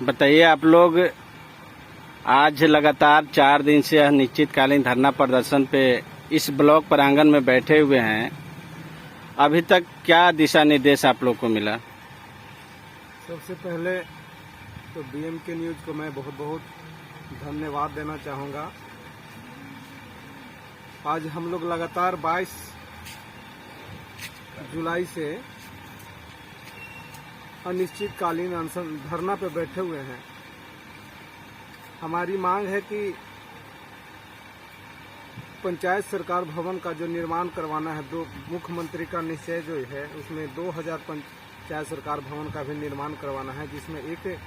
बताइए, आप लोग आज लगातार 4 दिन से अनिश्चितकालीन धरना प्रदर्शन पे इस ब्लॉक प्रांगण में बैठे हुए हैं। अभी तक क्या दिशा निर्देश आप लोग को मिला? सबसे पहले तो BMK न्यूज को मैं बहुत बहुत धन्यवाद देना चाहूँगा। आज हम लोग लगातार 22 जुलाई से अनिश्चितकालीन अनशन धरना पे बैठे हुए हैं। हमारी मांग है कि पंचायत सरकार भवन का जो निर्माण करवाना है, दो मुख्यमंत्री का निश्चय जो है उसमें 2000 पंचायत सरकार भवन का भी निर्माण करवाना है, जिसमें एक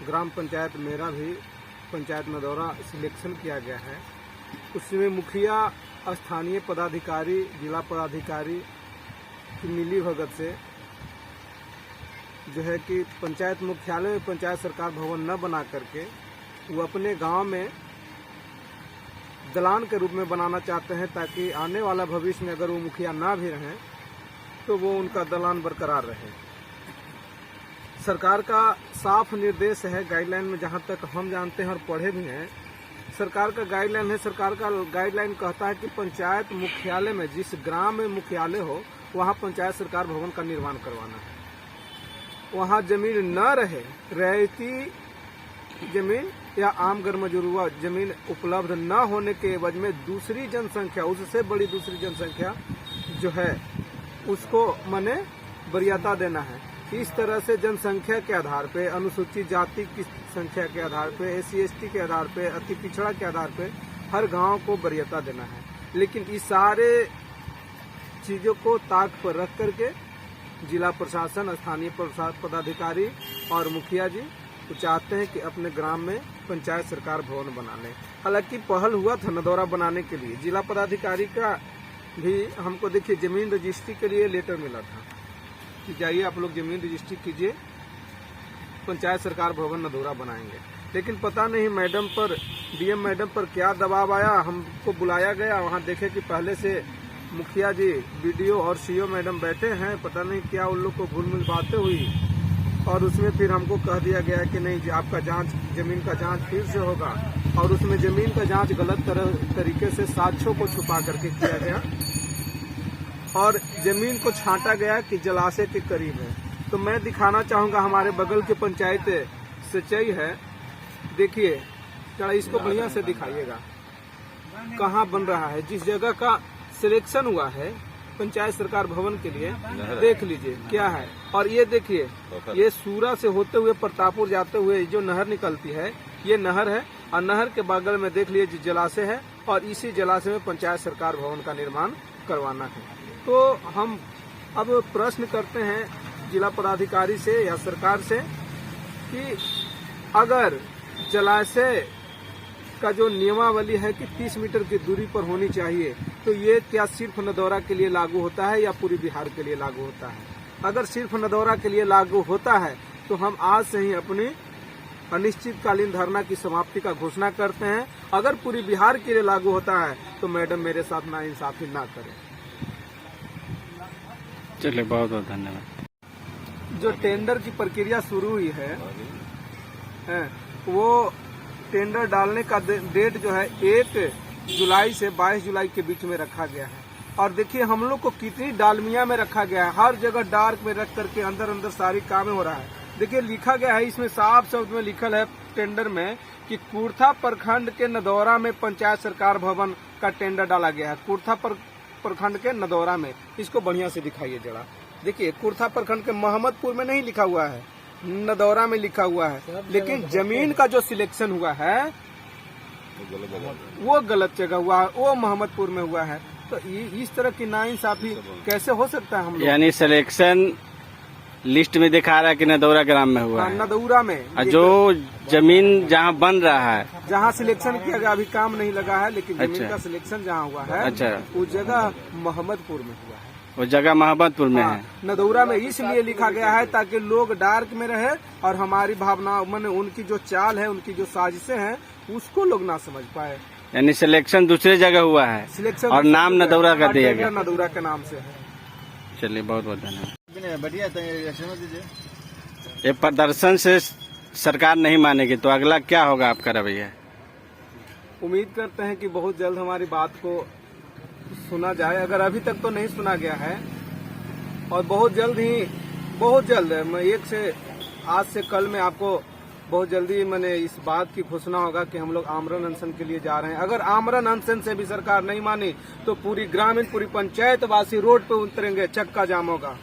ग्राम पंचायत मेरा भी पंचायत नदौरा सिलेक्शन किया गया है। उसमें मुखिया, स्थानीय पदाधिकारी, जिला पदाधिकारी की मिली भगत से जो है कि पंचायत मुख्यालय में पंचायत सरकार भवन न बना करके वो अपने गांव में दलान के रूप में बनाना चाहते हैं, ताकि आने वाला भविष्य में अगर वो मुखिया ना भी रहें तो वो उनका दलान बरकरार रहे। सरकार का साफ निर्देश है, गाइडलाइन में जहां तक हम जानते हैं और पढ़े भी हैं, सरकार का गाइडलाइन है। सरकार का गाइडलाइन कहता है कि पंचायत मुख्यालय में, जिस ग्राम में मुख्यालय हो वहां पंचायत सरकार भवन का निर्माण करवाना है। वहां जमीन न रहे, रहती जमीन या आम गरमजरूआ जमीन उपलब्ध न होने के एवज में दूसरी जनसंख्या, उससे बड़ी दूसरी जनसंख्या जो है उसको मने वरीयता देना है। इस तरह से जनसंख्या के आधार पे, अनुसूचित जाति की संख्या के आधार पे, SC ST के आधार पे, अति पिछड़ा के आधार पे हर गांव को वरीयता देना है। लेकिन इस सारे चीजों को ताक पर रख करके जिला प्रशासन, स्थानीय पदाधिकारी और मुखिया जी तो चाहते हैं कि अपने ग्राम में पंचायत सरकार भवन बना लें। हालांकि पहल हुआ था नदौरा बनाने के लिए, जिला पदाधिकारी का भी हमको देखिए जमीन रजिस्ट्री के लिए लेटर मिला था कि जाइए आप लोग जमीन रजिस्ट्री कीजिए, पंचायत सरकार भवन नदौरा बनाएंगे। लेकिन पता नहीं मैडम पर, DM मैडम पर क्या दबाव आया, हमको बुलाया गया, वहाँ देखे कि पहले से मुखिया जी, BDO और CO मैडम बैठे हैं। पता नहीं क्या उन लोग को भूल मिल बातें हुई और उसमें फिर हमको कह दिया गया कि नहीं, आपका जांच, जमीन का जांच फिर से होगा। और उसमें जमीन का जांच गलत तरीके से साक्ष्यों को छुपा करके किया गया और जमीन को छांटा गया कि जलाशय के करीब है। तो मैं दिखाना चाहूंगा, हमारे बगल के पंचायत सचई है, देखिए जरा इसको बढ़िया से दिखाइएगा कहाँ बन रहा है। जिस जगह का सिलेक्शन हुआ है पंचायत सरकार भवन के लिए, देख लीजिए क्या है। और ये देखिए, ये सूरा से होते हुए प्रतापपुर जाते हुए जो नहर निकलती है, ये नहर है। और नहर के बगल में देख लीजिए जलाशय है, और इसी जलाशय में पंचायत सरकार भवन का निर्माण करवाना है। तो हम अब प्रश्न करते हैं जिला पदाधिकारी से या सरकार से कि अगर जलाशय का जो नियमावली है कि 30 मीटर की दूरी पर होनी चाहिए, तो ये क्या सिर्फ नदौरा के लिए लागू होता है या पूरी बिहार के लिए लागू होता है? अगर सिर्फ नदौरा के लिए लागू होता है तो हम आज से ही अपनी अनिश्चितकालीन धरना की समाप्ति का घोषणा करते हैं। अगर पूरी बिहार के लिए लागू होता है तो मैडम मेरे साथ नाइंसाफी ना करें। चलिए, बहुत बहुत धन्यवाद। जो टेंडर की प्रक्रिया शुरू हुई है वो टेंडर डालने का डेट जो है 1 जुलाई से 22 जुलाई के बीच में रखा गया है। और देखिए हम लोग को कितनी डालमिया में रखा गया है, हर जगह डार्क में रख करके अंदर सारी काम हो रहा है। देखिए लिखा गया है, इसमें साफ शब्द में लिखल है टेंडर में कि कुर्था प्रखंड के नदौरा में पंचायत सरकार भवन का टेंडर डाला गया है। कुर्था प्रखंड के नदौरा में, इसको बढ़िया से दिखाइए जरा। देखिए कुर्था प्रखंड के मोहम्मदपुर में नहीं लिखा हुआ है, नदौरा में लिखा हुआ है। लेकिन जमीन का जो सिलेक्शन हुआ है वो गलत जगह हुआ है, वो मोहम्मदपुर में हुआ है। तो इस तरह की नाइंसाफी कैसे हो सकता है? हम लोग यानी सिलेक्शन लिस्ट में दिखा रहा है कि नदौरा ग्राम में हुआ है, नदौरा में। जो जमीन जहाँ बन रहा है, जहाँ सिलेक्शन किया गया, अभी काम नहीं लगा है, लेकिन जमीन का सिलेक्शन जहाँ हुआ है, उस जगह मोहम्मदपुर में हुआ है। वो जगह मोहम्मदपुर में है। नदौरा में इसलिए लिखा गया है ताकि लोग डार्क में रहे और हमारी भावना, माने उनकी जो चाल है, उनकी जो साजिशें हैं, उसको लोग ना समझ पाए। यानी सिलेक्शन दूसरे जगह हुआ है, सिलेक्शन और नाम नदौरा का दिया गया, नदौरा के नाम से है। चलिए, बहुत बहुत धन्यवाद। बढ़िया, ये प्रदर्शन से सरकार नहीं मानेगी तो अगला क्या होगा आपका रवैया? उम्मीद करते हैं कि बहुत जल्द हमारी बात को सुना जाए, अगर अभी तक तो नहीं सुना गया है, और बहुत जल्द मैं आज से कल में आपको बहुत जल्दी मैंने इस बात की घोषणा होगा कि हम लोग आमरण अनशन के लिए जा रहे हैं। अगर आमरण अनशन से भी सरकार नहीं मानी तो पूरी ग्रामीण, पूरी पंचायत वासी रोड पे उतरेंगे, चक्का जाम होगा।